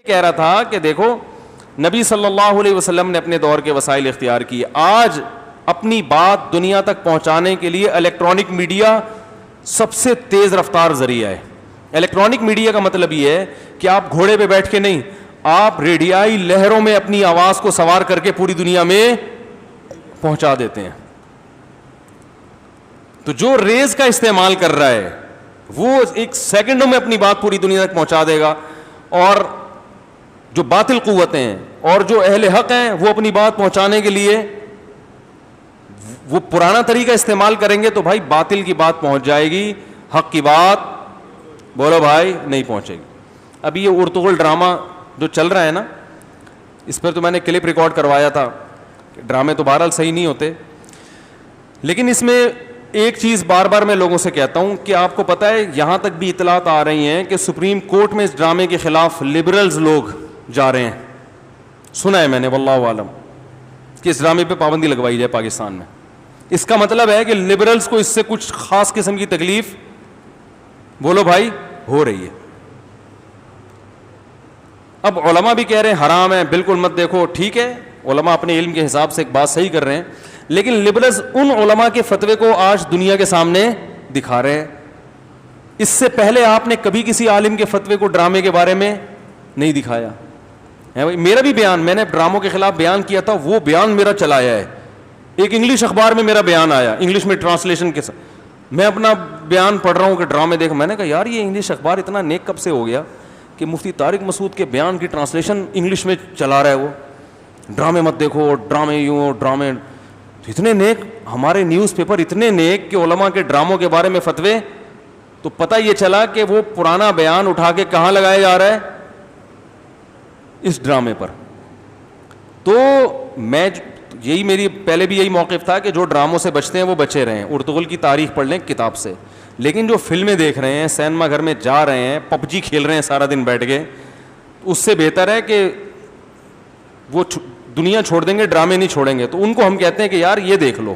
کہہ رہا تھا کہ دیکھو نبی صلی اللہ علیہ وسلم نے اپنے دور کے وسائل اختیار کیے. آج اپنی بات دنیا تک پہنچانے کے لیے الیکٹرانک میڈیا سب سے تیز رفتار ذریعہ ہے. الیکٹرانک میڈیا کا مطلب یہ ہے کہ آپ گھوڑے پہ بیٹھ کے نہیں, آپ ریڈیائی لہروں میں اپنی آواز کو سوار کر کے پوری دنیا میں پہنچا دیتے ہیں. تو جو ریز کا استعمال کر رہا ہے وہ ایک سیکنڈوں میں اپنی بات پوری دنیا تک پہنچا دے گا, اور جو باطل قوتیں ہیں اور جو اہل حق ہیں وہ اپنی بات پہنچانے کے لیے وہ پرانا طریقہ استعمال کریں گے تو بھائی باطل کی بات پہنچ جائے گی, حق کی بات بولو بھائی نہیں پہنچے گی. ابھی یہ ارطغرل ڈرامہ جو چل رہا ہے نا, اس پر تو میں نے کلپ ریکارڈ کروایا تھا. ڈرامے تو بہرحال صحیح نہیں ہوتے, لیکن اس میں ایک چیز بار بار میں لوگوں سے کہتا ہوں کہ آپ کو پتہ ہے یہاں تک بھی اطلاعات آ رہی ہیں کہ سپریم کورٹ میں اس ڈرامے کے خلاف لبرلز لوگ جا رہے ہیں. سنا ہے میں نے واللہ عالم کہ اس ڈرامے پہ پابندی لگوائی جائے پاکستان میں. اس کا مطلب ہے کہ لبرلز کو اس سے کچھ خاص قسم کی تکلیف بولو بھائی ہو رہی ہے. اب علماء بھی کہہ رہے ہیں حرام ہے, بالکل مت دیکھو. ٹھیک ہے, علماء اپنے علم کے حساب سے ایک بات صحیح کر رہے ہیں, لیکن لبرلز ان علماء کے فتوے کو آج دنیا کے سامنے دکھا رہے ہیں. اس سے پہلے آپ نے کبھی کسی عالم کے فتوے کو ڈرامے کے بارے میں نہیں دکھایا ہے. میرا بھی بیان, میں نے ڈراموں کے خلاف بیان کیا تھا, وہ بیان میرا چلایا ہے. ایک انگلش اخبار میں میرا بیان آیا, انگلش میں ٹرانسلیشن کے ساتھ میں اپنا بیان پڑھ رہا ہوں کہ ڈرامے دیکھ. میں نے کہا یار یہ انگلش اخبار اتنا نیک کب سے ہو گیا کہ مفتی طارق مسعود کے بیان کی ٹرانسلیشن انگلش میں چلا رہا ہے. وہ ڈرامے مت دیکھو, ڈرامے یوں, ڈرامے اتنے نیک, ہمارے نیوز پیپر اتنے نیک کہ علماء کے ڈراموں کے بارے میں فتوے. تو پتہ یہ چلا کہ وہ پرانا بیان اٹھا کے کہاں لگایا جا رہا ہے, اس ڈرامے پر. تو میں یہی میری پہلے بھی یہی موقف تھا کہ جو ڈراموں سے بچتے ہیں وہ بچے رہیں. ارطغرل کی تاریخ پڑھ لیں کتاب سے, لیکن جو فلمیں دیکھ رہے ہیں, سینما گھر میں جا رہے ہیں, پب جی کھیل رہے ہیں سارا دن بیٹھ کے, اس سے بہتر ہے کہ وہ دنیا چھوڑ دیں گے, ڈرامے نہیں چھوڑیں گے. تو ان کو ہم کہتے ہیں کہ یار یہ دیکھ لو,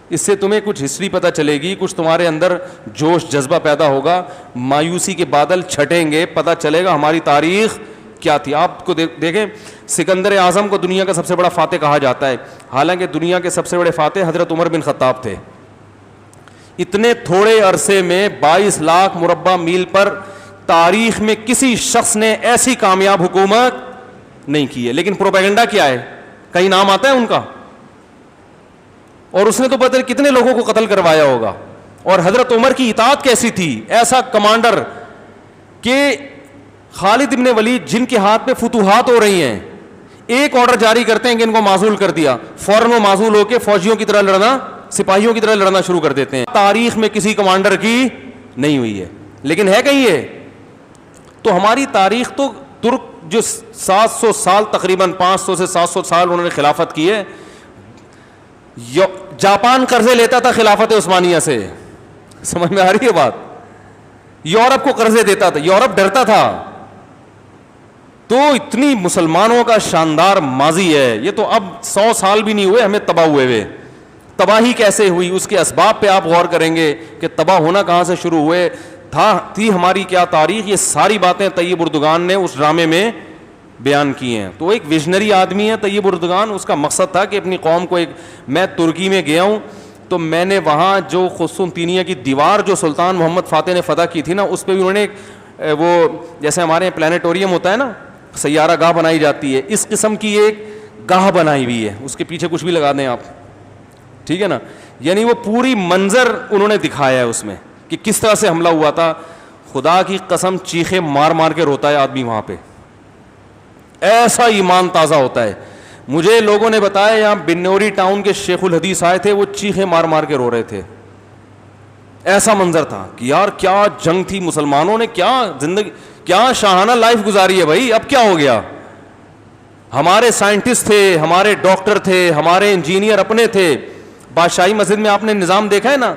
اس سے تمہیں کچھ ہسٹری پتہ چلے گی, کچھ تمہارے اندر جوش جذبہ پیدا ہوگا, مایوسی کے بادل چھٹیں گے, پتہ چلے گا ہماری تاریخ کیا تھی. آپ کو دیکھیں سکندر اعظم کو دنیا کا سب سے بڑا فاتح کہا جاتا ہے, حالانکہ دنیا کے سب سے بڑے فاتح حضرت عمر بن خطاب تھے. اتنے تھوڑے عرصے میں 22 لاکھ مربع میل پر تاریخ میں کسی شخص نے ایسی کامیاب حکومت نہیں کی ہے. لیکن پروپیگنڈا کیا ہے, کہیں نام آتا ہے ان کا؟ اور اس نے تو پتہ کتنے لوگوں کو قتل کروایا ہوگا. اور حضرت عمر کی اطاعت کیسی تھی, ایسا کمانڈر کہ خالد ابن ولید جن کے ہاتھ میں فتوحات ہو رہی ہیں, ایک آرڈر جاری کرتے ہیں کہ ان کو معزول کر دیا, فوراً وہ معزول ہو کے فوجیوں کی طرح لڑنا, سپاہیوں کی طرح لڑنا شروع کر دیتے ہیں. تاریخ میں کسی کمانڈر کی نہیں ہوئی ہے, لیکن ہے کہیں یہ. تو ہماری تاریخ تو ترک جو 700 سال تقریباً 500 سے 700 سال انہوں نے خلافت کی ہے. جاپان قرضے لیتا تھا خلافت عثمانیہ سے, سمجھ میں آ رہی ہے بات؟ یورپ کو قرضے دیتا تھا, یورپ ڈرتا تھا. تو اتنی مسلمانوں کا شاندار ماضی ہے. یہ تو اب 100 سال بھی نہیں ہوئے ہمیں تباہ ہوئے ہوئے. تباہی کیسے ہوئی, اس کے اسباب پہ آپ غور کریں گے کہ تباہ ہونا کہاں سے شروع ہوئے, تھی ہماری کیا تاریخ. یہ ساری باتیں طیب اردگان نے اس ڈرامے میں بیان کی ہیں. تو ایک ویژنری آدمی ہے طیب اردگان, اس کا مقصد تھا کہ اپنی قوم کو میں ترکی میں گیا ہوں تو میں نے وہاں جو قسطنطینیہ کی دیوار جو سلطان محمد فاتح نے فتح کی تھی نا, اس پہ بھی انہوں نے وہ جیسے ہمارے یہاں پلانیٹوریم ہوتا ہے نا, سیارہ گاہ بنائی جاتی ہے, اس قسم کی ایک گاہ بنائی ہوئی ہے. اس کے پیچھے کچھ بھی لگا دیں آپ, ٹھیک ہے نا. یعنی وہ پوری منظر انہوں نے دکھایا ہے اس میں کہ کس طرح سے حملہ ہوا تھا. خدا کی قسم چیخے مار مار کے روتا ہے آدمی وہاں پہ, ایسا ایمان تازہ ہوتا ہے. مجھے لوگوں نے بتایا یہاں بنوری ٹاؤن کے شیخ الحدیث آئے تھے, وہ چیخے مار مار کے رو رہے تھے. ایسا منظر تھا کہ یار کیا جنگ تھی, مسلمانوں نے کیا زندگی, کیا شاہانہ لائف گزاری ہے بھائی. اب کیا ہو گیا, ہمارے سائنٹسٹ تھے, ہمارے ڈاکٹر تھے, ہمارے انجینئر اپنے تھے. بادشاہی مسجد میں آپ نے نظام دیکھا ہے نا,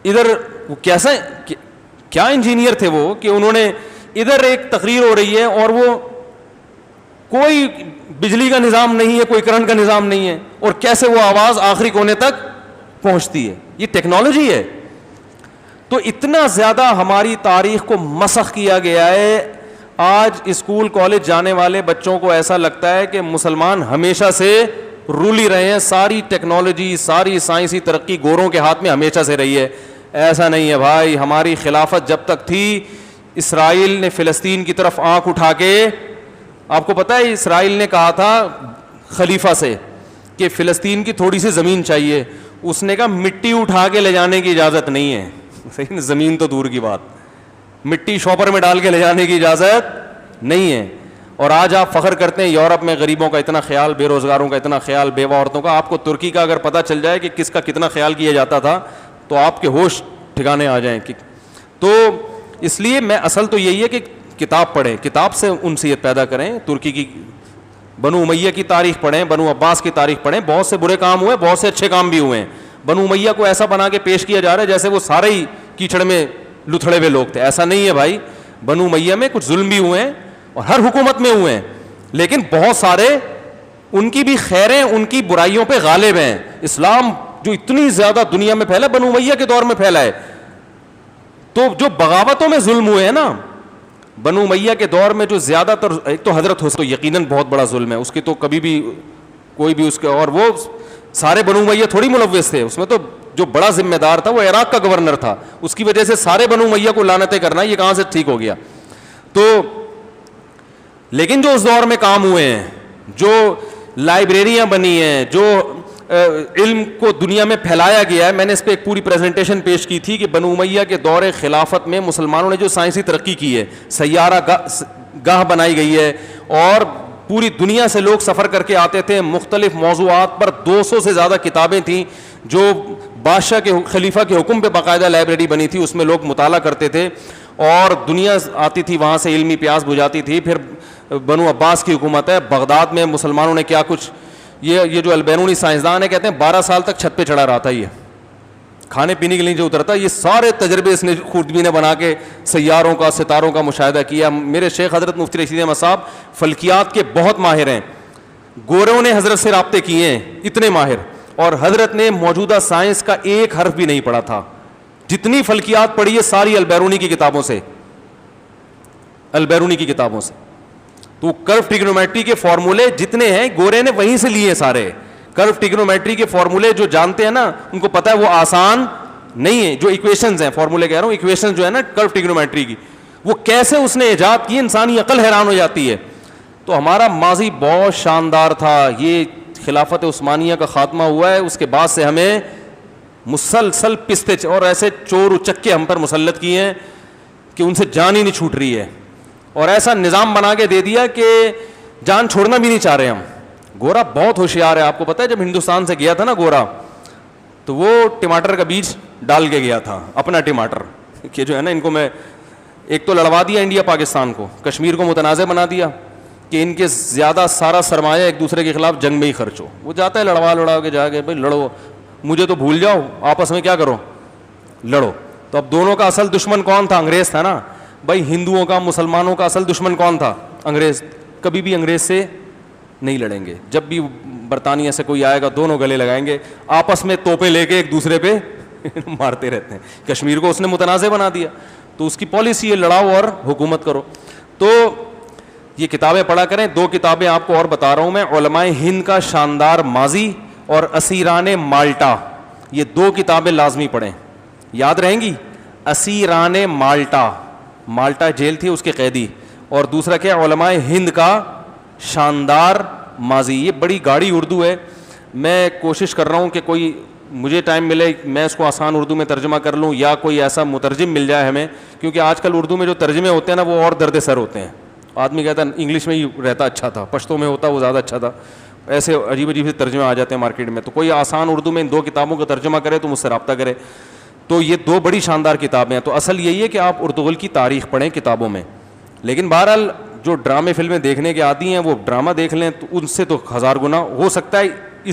ادھر وہ کیسا کیا انجینئر تھے وہ کہ انہوں نے ادھر ایک تقریر ہو رہی ہے اور وہ کوئی بجلی کا نظام نہیں ہے, کوئی کرنٹ کا نظام نہیں ہے, اور کیسے وہ آواز آخری کونے تک پہنچتی ہے. یہ ٹیکنالوجی ہے. تو اتنا زیادہ ہماری تاریخ کو مسخ کیا گیا ہے. آج اسکول کالج جانے والے بچوں کو ایسا لگتا ہے کہ مسلمان ہمیشہ سے رول ہی رہے ہیں, ساری ٹیکنالوجی ساری سائنسی ترقی گوروں کے ہاتھ میں ہمیشہ سے رہی ہے. ایسا نہیں ہے بھائی, ہماری خلافت جب تک تھی اسرائیل نے فلسطین کی طرف آنکھ اٹھا کے, آپ کو پتہ ہے اسرائیل نے کہا تھا خلیفہ سے کہ فلسطین کی تھوڑی سی زمین چاہیے, اس نے کہا مٹی اٹھا کے لے جانے کی اجازت نہیں ہے. صحیح, زمین تو دور کی بات, مٹی شاپر میں ڈال کے لے جانے کی اجازت نہیں ہے. اور آج آپ فخر کرتے ہیں یورپ میں غریبوں کا اتنا خیال, بے روزگاروں کا اتنا خیال, بیوہ عورتوں کا. آپ کو ترکی کا اگر پتہ چل جائے کہ کس کا کتنا خیال کیا جاتا تھا تو آپ کے ہوش ٹھکانے آ جائیں. تو اس لیے میں اصل تو یہی ہے کہ کتاب پڑھیں, کتاب سے انسیت پیدا کریں. ترکی کی بنو امیہ کی تاریخ پڑھیں, بنو عباس کی تاریخ پڑھیں. بہت سے برے کام ہوئے, بہت سے اچھے کام بھی ہوئے ہیں. بنو امیہ کو ایسا بنا کے پیش کیا جا رہا ہے جیسے وہ سارے ہی کیچڑ میں لتھڑے ہوئے لوگ تھے. ایسا نہیں ہے بھائی, بنو امیہ میں کچھ ظلم بھی ہوئے ہیں اور ہر حکومت میں ہوئے ہیں, لیکن بہت سارے ان کی بھی خیریں ان کی برائیوں پہ غالب ہیں. اسلام جو اتنی زیادہ دنیا میں پھیلا بنو امیہ کے دور میں پھیلا ہے. تو جو بغاوتوں میں ظلم ہوئے ہیں نا بنو امیہ کے دور میں, جو زیادہ تر, ایک تو حضرت حسین تو یقیناً بہت بڑا ظلم ہے, اس کی تو کبھی بھی کوئی بھی اس کے, اور وہ سارے بنو امیہ تھوڑی ملوث تھے اس میں, تو جو بڑا ذمہ دار تھا وہ عراق کا گورنر تھا, اس کی وجہ سے سارے بنو امیہ کو لعنتیں کرنا یہ کہاں سے ٹھیک ہو گیا. تو لیکن جو اس دور میں کام ہوئے ہیں, جو لائبریریاں بنی ہیں, جو علم کو دنیا میں پھیلایا گیا ہے, میں نے اس پہ ایک پوری پریزنٹیشن پیش کی تھی کہ بنو امیہ کے دور خلافت میں مسلمانوں نے جو سائنسی ترقی کی ہے, سیارہ گاہ بنائی گئی ہے, اور پوری دنیا سے لوگ سفر کر کے آتے تھے. مختلف موضوعات پر 200 سے زیادہ کتابیں تھیں جو بادشاہ کے خلیفہ کے حکم پہ باقاعدہ لائبریری بنی تھی, اس میں لوگ مطالعہ کرتے تھے اور دنیا آتی تھی وہاں سے علمی پیاس بجھاتی تھی. پھر بنو عباس کی حکومت ہے, بغداد میں مسلمانوں نے کیا کچھ, یہ جو البیرونی سائنسدان ہے کہتے ہیں 12 سال تک چھت پہ چڑھا رہا تھا, یہ کھانے پینے کے لیے جو اترتا, یہ سارے تجربے اس نے خوردبین نے بنا کے سیاروں کا ستاروں کا مشاہدہ کیا. میرے شیخ حضرت مفتی رشید احمد صاحب فلکیات کے بہت ماہر ہیں, گوروں نے حضرت سے رابطے کیے ہیں اتنے ماہر, اور حضرت نے موجودہ سائنس کا ایک حرف بھی نہیں پڑھا تھا. جتنی فلکیات پڑھی ہے ساری البیرونی کی کتابوں سے, البیرونی کی کتابوں سے. تو کرو ٹریگنومیٹری کے فارمولے جتنے ہیں گورے نے وہیں سے لیے سارے. کرو ٹریگنومیٹری کے فارمولے جو جانتے ہیں نا ان کو پتا ہے وہ آسان نہیں ہے. جو ایکویشنز ہیں, فارمولے کہہ رہا ہوں, ایکویشن جو ہے نا کرو ٹریگنومیٹری کی, وہ کیسے اس نے ایجاد کی, انسانی عقل حیران ہو جاتی ہے. تو ہمارا ماضی بہت شاندار تھا. یہ خلافت عثمانیہ کا خاتمہ ہوا ہے, اس کے بعد سے ہمیں مسلسل پستے اور ایسے چور اچکے ہم پر مسلط کیے ہیں کہ ان سے جان ہی نہیں چھوٹ رہی ہے, اور ایسا نظام بنا کے دے دیا کہ جان چھوڑنا بھی نہیں چاہ رہے ہم. گورا بہت ہوشیار ہے, آپ کو پتہ ہے جب ہندوستان سے گیا تھا نا گورا, تو وہ ٹماٹر کا بیج ڈال کے گیا تھا, اپنا ٹماٹر کہ جو ہے نا ان کو میں ایک تو لڑوا دیا انڈیا پاکستان کو, کشمیر کو متنازع بنا دیا کہ ان کے زیادہ سارا سرمایہ ایک دوسرے کے خلاف جنگ میں ہی خرچ ہو. وہ جاتا ہے لڑوا کے جا کے, بھائی لڑو, مجھے تو بھول جاؤ, آپس میں کیا کرو, لڑو. تو اب دونوں کا اصل دشمن کون تھا, انگریز تھا نا بھائی. ہندوؤں کا مسلمانوں کا اصل دشمن کون تھا, انگریز. کبھی بھی انگریز سے نہیں لڑیں گے, جب بھی برطانیہ سے کوئی آئے گا دونوں گلے لگائیں گے, آپس میں توپیں لے کے ایک دوسرے پہ مارتے رہتے ہیں. کشمیر کو اس نے متنازع بنا دیا, تو اس کی پالیسی ہے لڑاؤ اور حکومت کرو. تو یہ کتابیں پڑھا کریں. 2 کتابیں آپ کو اور بتا رہا ہوں میں, علماء ہند کا شاندار ماضی اور اسیران مالٹا, یہ 2 کتابیں لازمی پڑھیں, یاد رہیں گی. اسیران مالٹا, مالٹا جیل تھی اس کے قیدی, اور دوسرا کیا, علماء ہند کا شاندار ماضی. یہ بڑی گاڑی اردو ہے, میں کوشش کر رہا ہوں کہ کوئی مجھے ٹائم ملے میں اس کو آسان اردو میں ترجمہ کر لوں, یا کوئی ایسا مترجم مل جائے ہمیں, کیونکہ آج کل اردو میں جو ترجمے ہوتے ہیں نا وہ اور درد سر ہوتے ہیں. آدمی کہتا ہے انگلش میں ہی رہتا اچھا تھا, پشتو میں ہوتا وہ زیادہ اچھا تھا, ایسے عجیب عجیب سے ترجمے آ جاتے ہیں مارکیٹ میں. تو کوئی آسان اردو میں ان 2 کتابوں کا ترجمہ کرے تو مجھ سے رابطہ کرے. تو یہ 2 بڑی شاندار کتابیں ہیں. تو اصل یہی ہے کہ آپ اردغل کی تاریخ پڑھیں کتابوں میں, لیکن بہرحال جو ڈرامے فلمیں دیکھنے کے عادی ہیں وہ ڈرامہ دیکھ لیں, تو ان سے تو 1000 گنا ہو سکتا ہے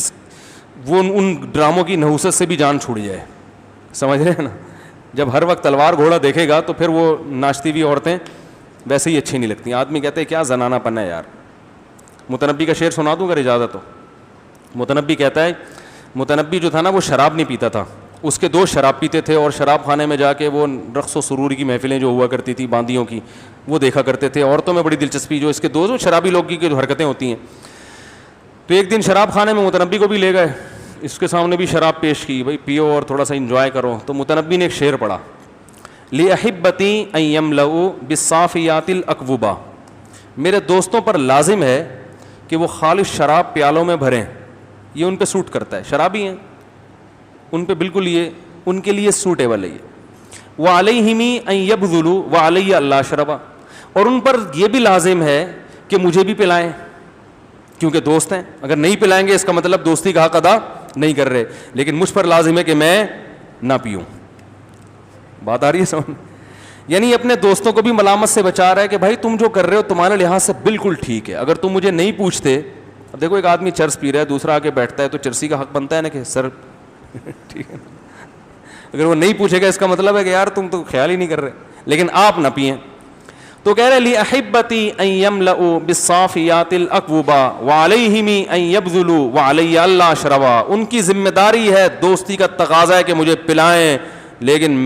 وہ ان ڈراموں کی نحوست سے بھی جان چھوٹ جائے. سمجھ رہے ہیں نا, جب ہر وقت تلوار گھوڑا دیکھے گا تو پھر وہ ناچتی ہوئی عورتیں ویسے ہی اچھی نہیں لگتی. آدمی کہتے ہیں کیا زنانہ پن ہے یار. متنبی کا شعر سنا دوں اگر اجازت ہو. متنبی کہتا ہے, متنبی جو تھا نا وہ شراب نہیں پیتا تھا, اس کے دوست شراب پیتے تھے اور شراب خانے میں جا کے وہ رقص و سرور کی محفلیں جو ہوا کرتی تھی باندیوں کی وہ دیکھا کرتے تھے. عورتوں میں بڑی دلچسپی جو اس کے دوست شرابی لوگ کی جو حرکتیں ہوتی ہیں. تو ایک دن شراب خانے میں متنبی کو بھی لے گئے, اس کے سامنے بھی شراب پیش کی, بھائی پیو اور تھوڑا سا انجوائے کرو. تو متنبی نے ایک شعر پڑھا, لِأَحِبَّتِي أَن يَمْلَؤُوا بِالصَّافِيَاتِ الْأَكْوَابِ, میرے دوستوں پر لازم ہے کہ وہ خالص شراب پیالوں میں بھریں, یہ ان پہ سوٹ کرتا ہے, شرابی ہیں ان پہ بالکل یہ ان کے لیے سوٹیبل ہے. یہ وَعَلَيْهِمِ أَن يَبْذُلُوا وَعَلَيَّ اللَّهُ شَرَبًا, اور ان پر یہ بھی لازم ہے کہ مجھے بھی پلائیں کیونکہ دوست ہیں, اگر نہیں پلائیں گے اس کا مطلب دوستی کا حق ادا نہیں کر رہے, لیکن مجھ پر لازم ہے کہ میں نہ پیوں. بات آ رہی ہے سمجھ؟ یعنی اپنے دوستوں کو بھی ملامت سے بچا رہا ہے کہ بھائی تم جو کر رہے ہو تمہارے لحاظ سے بالکل ٹھیک ہے, اگر تم مجھے نہیں پوچھتے. اب دیکھو ایک آدمی چرس پی رہا ہے, دوسرا آ کے بیٹھتا ہے, تو چرسی کا حق بنتا ہے نا کہ سر ٹھیک ہے, اگر وہ نہیں پوچھے گا اس کا مطلب ہے کہ یار تم تو خیال ہی نہیں کر رہے, لیکن آپ نہ پئیں. تو کہہ رہے لِأَحِبَّتِي أَن يَمْلَؤُوا بِالصَّافِيَاتِ الْأَكْوَابِ وَعَلَيْهِمِ أَن يَبْذُلُوا وَعَلَيَّ اللَّهُ شَرَبًا, ان کی ذمہ داری ہے, دوستی کا تقاضا ہے کہ مجھے پلائیں, لیکن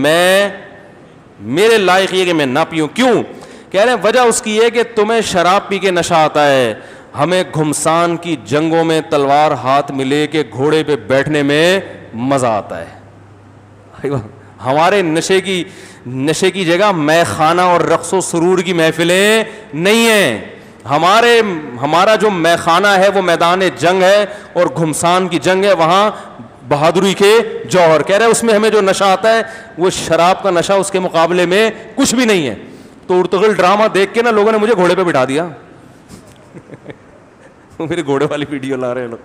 میرے لائق یہ کہ میں نہ پیوں. کیوں؟ کہہ رہے ہیں وجہ اس کی ہے کہ تمہیں شراب پی کے نشہ آتا ہے, ہمیں گھمسان کی جنگوں میں تلوار ہاتھ میں لے کے گھوڑے پہ بیٹھنے میں مزہ آتا ہے. ہمارے نشے کی جگہ مے خانہ اور رقص و سرور کی محفلیں نہیں ہیں. ہمارا جو مے خانہ ہے وہ میدان جنگ ہے اور گھمسان کی جنگ ہے, وہاں بہادری کے جوہر. کہہ رہے اس میں ہمیں جو نشہ آتا ہے وہ شراب کا نشہ اس کے مقابلے میں کچھ بھی نہیں ہے. تو ارطغرل ڈرامہ دیکھ کے نا لوگوں نے مجھے گھوڑے پہ بٹھا دیا میرے گھوڑے والی ویڈیو لا رہے ہیں لوگ.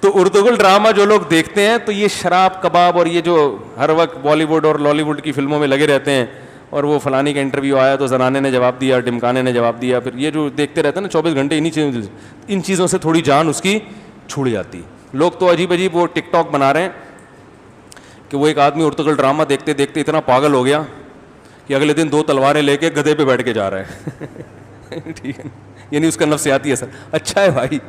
تو ارطغرل ڈرامہ جو لوگ دیکھتے ہیں تو یہ شراب کباب اور یہ جو ہر وقت بالی ووڈ اور لالی ووڈ کی فلموں میں لگے رہتے ہیں, اور وہ فلانی کا انٹرویو آیا تو زنانے نے جواب دیا, ڈمکانے نے جواب دیا, پھر یہ جو دیکھتے رہتے ہیں نا 24 گھنٹے ان چیزوں سے تھوڑی جان اس کی چھوڑ جاتی. لوگ تو عجیب عجیب وہ ٹک ٹاک بنا رہے ہیں کہ وہ ایک آدمی ارطغرل ڈرامہ دیکھتے دیکھتے اتنا پاگل ہو گیا کہ اگلے دن 2 تلواریں لے کے گدھے پہ بیٹھ کے جا رہا ہے ٹھیک ہے, یعنی اس کا نفسیاتی اثر. اچھا ہے بھائی,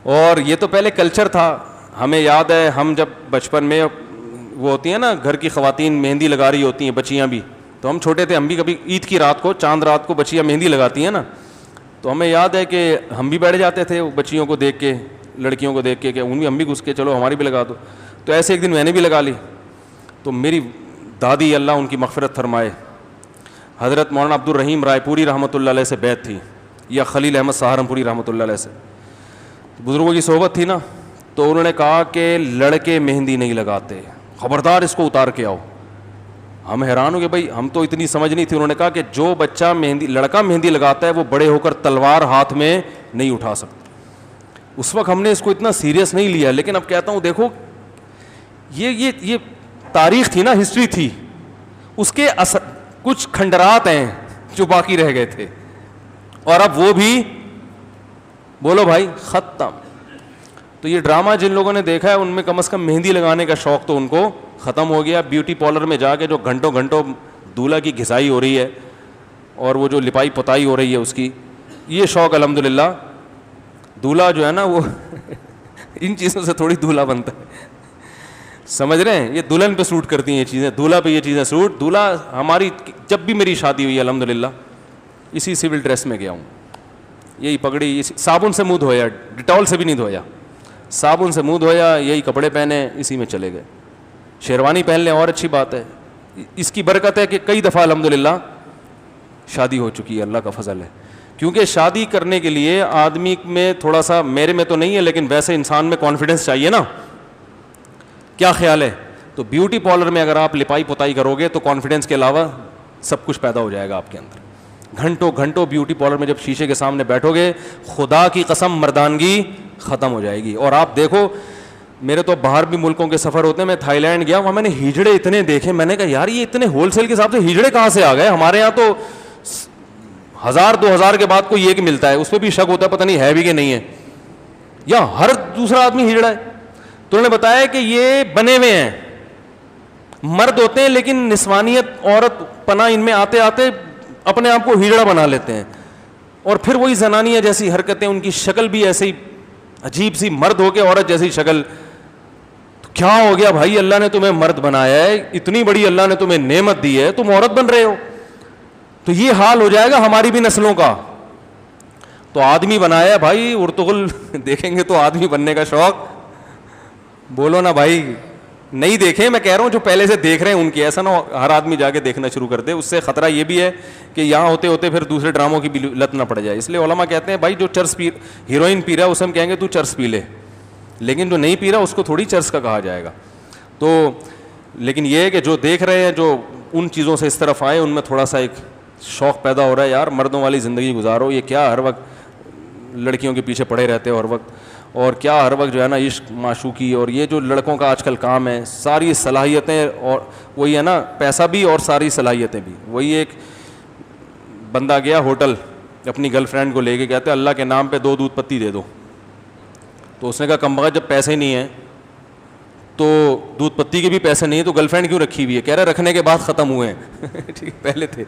اور یہ تو پہلے کلچر تھا. ہمیں یاد ہے ہم جب بچپن میں وہ ہوتی ہیں نا گھر کی خواتین مہندی لگا رہی ہوتی ہیں, بچیاں بھی, تو ہم چھوٹے تھے, ہم بھی کبھی عید کی رات کو چاند رات کو بچیاں مہندی لگاتی ہیں نا, تو ہمیں یاد ہے کہ ہم بھی بیٹھ جاتے تھے بچیوں کو دیکھ کے, لڑکیوں کو دیکھ کے کہ ہم بھی گھس کے چلو ہماری بھی لگا دو. تو ایسے ایک دن میں نے بھی لگا لی. تو میری دادی اللہ ان کی مغفرت فرمائے, حضرت مولانا عبد الرحیم رائے پوری رحمۃ اللہ علیہ سے بیعت تھی, یا خلیل احمد سہارنپوری رحمۃ اللہ علیہ سے. بزرگوں کی صحبت تھی نا, تو انہوں نے کہا کہ لڑکے مہندی نہیں لگاتے, خبردار اس کو اتار کے آؤ. ہم حیران ہو گئے, بھائی ہم تو اتنی سمجھ نہیں تھی. انہوں نے کہا کہ جو بچہ لڑکا مہندی لگاتا ہے وہ بڑے ہو کر تلوار ہاتھ میں نہیں اٹھا سکتا. اس وقت ہم نے اس کو اتنا سیریس نہیں لیا, لیکن اب کہتا ہوں دیکھو یہ تاریخ تھی نا, ہسٹری تھی, اس کے کچھ کھنڈرات ہیں جو باقی رہ گئے تھے, اور اب وہ بھی بولو بھائی ختم. تو یہ ڈرامہ جن لوگوں نے دیکھا ہے ان میں کم از کم مہندی لگانے کا شوق تو ان کو ختم ہو گیا. بیوٹی پارلر میں جا کے جو گھنٹوں گھنٹوں دولہا کی گھسائی ہو رہی ہے اور وہ جو لپائی پتائی ہو رہی ہے اس کی, یہ شوق الحمدللہ دولہا جو ہے نا وہ ان چیزوں سے تھوڑی دولہا بنتا ہے, سمجھ رہے ہیں, یہ دلہن پہ سوٹ کرتی ہیں یہ چیزیں, دولہا پہ یہ چیزیں سوٹ. دولہا ہماری جب بھی میری شادی ہوئی الحمدللہ اسی سول ڈریس میں گیا ہوں, یہی پگڑی, صابن سے منہ دھویا, ڈیٹول سے بھی نہیں دھویا, صابن سے منہ دھویا, یہی کپڑے پہنے, اسی میں چلے گئے. شیروانی پہن لیں اور اچھی بات ہے, اس کی برکت ہے کہ کئی دفعہ الحمدللہ شادی ہو چکی ہے, اللہ کا فضل ہے. کیونکہ شادی کرنے کے لیے آدمی میں تھوڑا سا, میرے میں تو نہیں ہے لیکن ویسے انسان میں کانفیڈنس چاہیے نا, کیا خیال ہے؟ تو بیوٹی پارلر میں اگر آپ لپائی پتائی کرو گے تو کانفیڈنس کے علاوہ سب کچھ پیدا ہو جائے گا آپ کے اندر. گھنٹوں گھنٹوں بیوٹی پارلر میں جب شیشے کے سامنے بیٹھو گے, خدا کی قسم مردانگی ختم ہو جائے گی. اور آپ دیکھو, میرے تو باہر بھی ملکوں کے سفر ہوتے ہیں, میں تھائی لینڈ گیا, وہاں میں نے ہیجڑے اتنے دیکھے, میں نے کہا یار یہ اتنے ہول سیل کے حساب سے ہیجڑے کہاں سے آ گئے؟ ہمارے یہاں تو 1000-2000 کے بعد کوئی ایک ملتا ہے, اس پہ بھی شک ہوتا ہے پتہ نہیں ہے بھی کہ نہیں ہے, یا ہر دوسرا آدمی ہیجڑا ہے. تو انہوں نے بتایا کہ یہ بنے ہوئے ہیں, مرد ہوتے ہیں لیکن نسوانیت عورت پناہ ان میں آتے آتے اپنے آپ کو ہیجڑا بنا لیتے ہیں, اور پھر وہی زنانیہ جیسی حرکتیں, ان کی شکل بھی ایسے ہی عجیب سی, مرد ہو کے عورت جیسی شکل. کیا ہو گیا بھائی, اللہ نے تمہیں مرد بنایا ہے, اتنی بڑی اللہ نے تمہیں نعمت دی ہے, تم عورت بن رہے ہو. تو یہ حال ہو جائے گا ہماری بھی نسلوں کا. تو آدمی بنایا بھائی, ارطغرل دیکھیں گے تو آدمی بننے کا شوق, بولو نا بھائی. نہیں دیکھیں, میں کہہ رہا ہوں جو پہلے سے دیکھ رہے ہیں ان کی, ایسا نہ ہر آدمی جا کے دیکھنا شروع کر دے. اس سے خطرہ یہ بھی ہے کہ یہاں ہوتے ہوتے پھر دوسرے ڈراموں کی بھی لت نہ پڑ جائے. اس لیے علماء کہتے ہیں بھائی جو چرس پی, ہیروئن پی رہا ہے اسے ہم کہیں گے تو چرس پی لے, لیکن جو نہیں پی رہا اس کو تھوڑی چرس کا کہا جائے گا. تو لیکن یہ ہے کہ جو دیکھ رہے ہیں, جو ان چیزوں سے اس طرف آئے, ان میں تھوڑا سا ایک شوق پیدا ہو رہا ہے, یار مردوں والی زندگی گزارو, یہ کیا ہر وقت لڑکیوں کے پیچھے پڑے رہتے ہو ہر وقت, اور کیا ہر وقت جو ہے نا عشق معشوقی, اور یہ جو لڑکوں کا آج کل کام ہے, ساری صلاحیتیں, اور وہی ہے نا پیسہ بھی اور ساری صلاحیتیں بھی. وہی ایک بندہ گیا ہوٹل اپنی گرل فرینڈ کو لے کے, کہتے اللہ کے نام پہ 2 دودھ پتی دے دو. تو اس نے کہا کم بخت جب پیسے نہیں ہیں تو دودھ پتی کے بھی پیسے نہیں ہیں تو گرل فرینڈ کیوں رکھی ہوئی ہے؟ کہہ رہے رکھنے کے بعد ختم ہوئے ہیں. ٹھیک, پہلے تھے.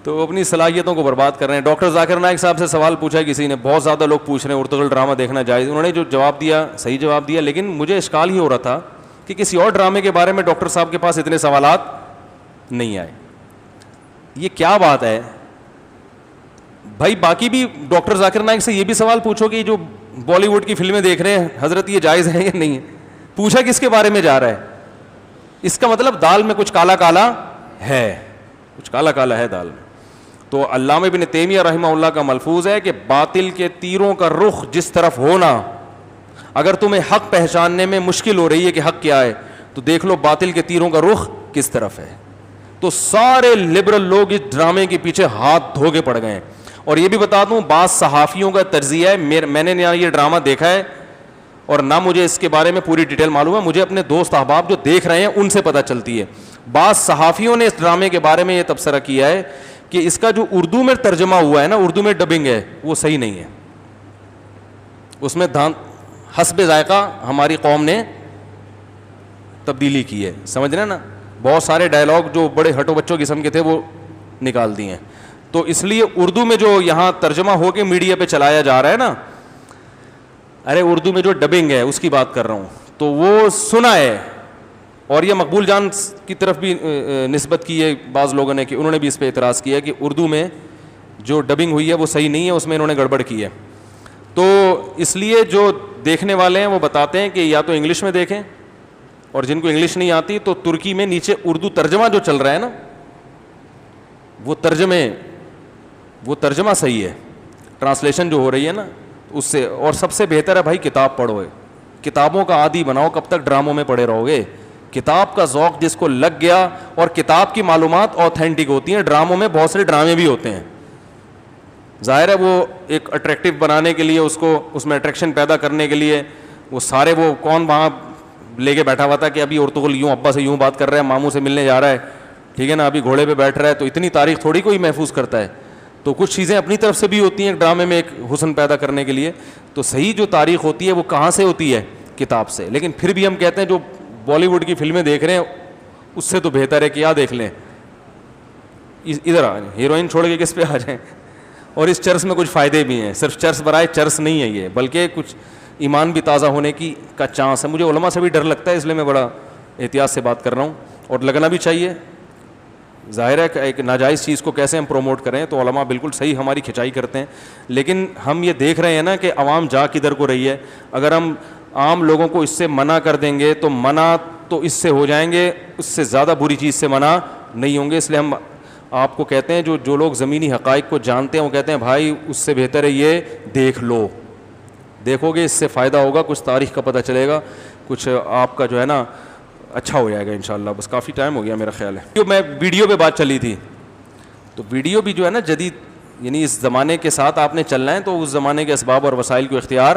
تو اپنی صلاحیتوں کو برباد کر رہے ہیں. ڈاکٹر ذاکر نائک صاحب سے سوال پوچھا کسی نے, بہت زیادہ لوگ پوچھ رہے ہیں ارطغرل ڈرامہ دیکھنا جائز. انہوں نے جو جواب دیا صحیح جواب دیا, لیکن مجھے اشکال ہی ہو رہا تھا کہ کسی اور ڈرامے کے بارے میں ڈاکٹر صاحب کے پاس اتنے سوالات نہیں آئے. یہ کیا بات ہے بھائی؟ باقی بھی ڈاکٹر ذاکر نائک سے یہ بھی سوال پوچھو کہ جو بالی ووڈ کی فلمیں دیکھ رہے ہیں حضرت, یہ جائز ہے یا نہیں ہے؟ پوچھا کس کے بارے میں جا رہا ہے؟ اس کا مطلب دال میں کچھ کالا کالا ہے, کچھ کالا کالا ہے دال میں. تو علامہ ابن تیمیہ رحمہ اللہ کا ملفوظ ہے کہ باطل کے تیروں کا رخ جس طرف ہونا, اگر تمہیں حق پہچاننے میں مشکل ہو رہی ہے کہ حق کیا ہے, تو دیکھ لو باطل کے تیروں کا رخ کس طرف ہے. تو سارے لبرل لوگ اس ڈرامے کے پیچھے ہاتھ دھو کے پڑ گئے ہیں. اور یہ بھی بتا دوں, بعض صحافیوں کا تجزیہ ہے, میں نے نہ یہ ڈرامہ دیکھا ہے اور نہ مجھے اس کے بارے میں پوری ڈیٹیل معلوم ہے, مجھے اپنے دوست احباب جو دیکھ رہے ہیں ان سے پتہ چلتی ہے. بعض صحافیوں نے اس ڈرامے کے بارے میں یہ تبصرہ کیا ہے کہ اس کا جو اردو میں ترجمہ ہوا ہے نا, اردو میں ڈبنگ ہے, وہ صحیح نہیں ہے. اس میں حسب ذائقہ ہماری قوم نے تبدیلی کی ہے, سمجھ رہے ہیں نا, بہت سارے ڈائلاگ جو بڑے ہٹو بچوں قسم کے تھے وہ نکال دیے ہیں. تو اس لیے اردو میں جو یہاں ترجمہ ہو کے میڈیا پہ چلایا جا رہا ہے نا, ارے اردو میں جو ڈبنگ ہے اس کی بات کر رہا ہوں, تو وہ سنا ہے. اور یہ مقبول جان کی طرف بھی نسبت کی ہے بعض لوگوں نے, کہ انہوں نے بھی اس پہ اعتراض کیا کہ اردو میں جو ڈبنگ ہوئی ہے وہ صحیح نہیں ہے, اس میں انہوں نے گڑبڑ کی ہے. تو اس لیے جو دیکھنے والے ہیں وہ بتاتے ہیں کہ یا تو انگلش میں دیکھیں, اور جن کو انگلش نہیں آتی تو ترکی میں نیچے اردو ترجمہ جو چل رہا ہے نا, وہ ترجمہ صحیح ہے, ٹرانسلیشن جو ہو رہی ہے نا اس سے. اور سب سے بہتر ہے بھائی کتاب پڑھو, کتابوں کا عادی بناؤ, کب تک ڈراموں میں پڑے رہو گے؟ کتاب کا ذوق جس کو لگ گیا, اور کتاب کی معلومات اوتھینٹک ہوتی ہیں, ڈراموں میں بہت سارے ڈرامے بھی ہوتے ہیں. ظاہر ہے وہ ایک اٹریکٹیو بنانے کے لیے, اس کو اس میں اٹریکشن پیدا کرنے کے لیے وہ سارے, وہ کون وہاں لے کے بیٹھا ہوا تھا کہ ابھی ارطغرل یوں ابا سے یوں بات کر رہا ہے, ماموں سے ملنے جا رہا ہے, ٹھیک ہے نا, ابھی گھوڑے پہ بیٹھ رہا ہے, تو اتنی تاریخ تھوڑی کوئی محفوظ کرتا ہے. تو کچھ چیزیں اپنی طرف سے بھی ہوتی ہیں ڈرامے میں ایک حسن پیدا کرنے کے لیے. تو صحیح جو تاریخ ہوتی ہے وہ کہاں سے ہوتی ہے؟ کتاب سے. لیکن پھر بھی ہم کہتے ہیں جو بالی ووڈ کی فلمیں دیکھ رہے ہیں اس سے تو بہتر ہے کہ یا دیکھ لیں, ادھر آ جائیں, ہیروئن چھوڑ کے کس پہ آ جائیں. اور اس چرس میں کچھ فائدے بھی ہیں, صرف چرس برائے چرس نہیں ہے یہ, بلکہ کچھ ایمان بھی تازہ ہونے کا چانس ہے. مجھے علماء سے بھی ڈر لگتا ہے, اس لیے میں بڑا احتیاط سے بات کر رہا ہوں, اور لگنا بھی چاہیے. ظاہر ہے کہ ایک ناجائز چیز کو کیسے ہم پروموٹ کریں, تو علماء بالکل صحیح ہماری کھنچائی کرتے ہیں. لیکن ہم یہ دیکھ رہے ہیں نا کہ عوام جا کدھر کو رہی ہے. اگر ہم عام لوگوں کو اس سے منع کر دیں گے تو منع تو اس سے ہو جائیں گے, اس سے زیادہ بری چیز سے منع نہیں ہوں گے. اس لیے ہم آپ کو کہتے ہیں جو لوگ زمینی حقائق کو جانتے ہیں وہ کہتے ہیں بھائی اس سے بہتر ہے یہ دیکھ لو, دیکھو گے اس سے فائدہ ہوگا, کچھ تاریخ کا پتہ چلے گا, کچھ آپ کا جو ہے نا اچھا ہو جائے گا انشاءاللہ. بس کافی ٹائم ہو گیا میرا خیال ہے. جو میں ویڈیو پہ بات چلی تھی, تو ویڈیو بھی جو ہے نا جدید, یعنی اس زمانے کے ساتھ آپ نے چلنا ہے تو اس زمانے کے اسباب اور وسائل کو اختیار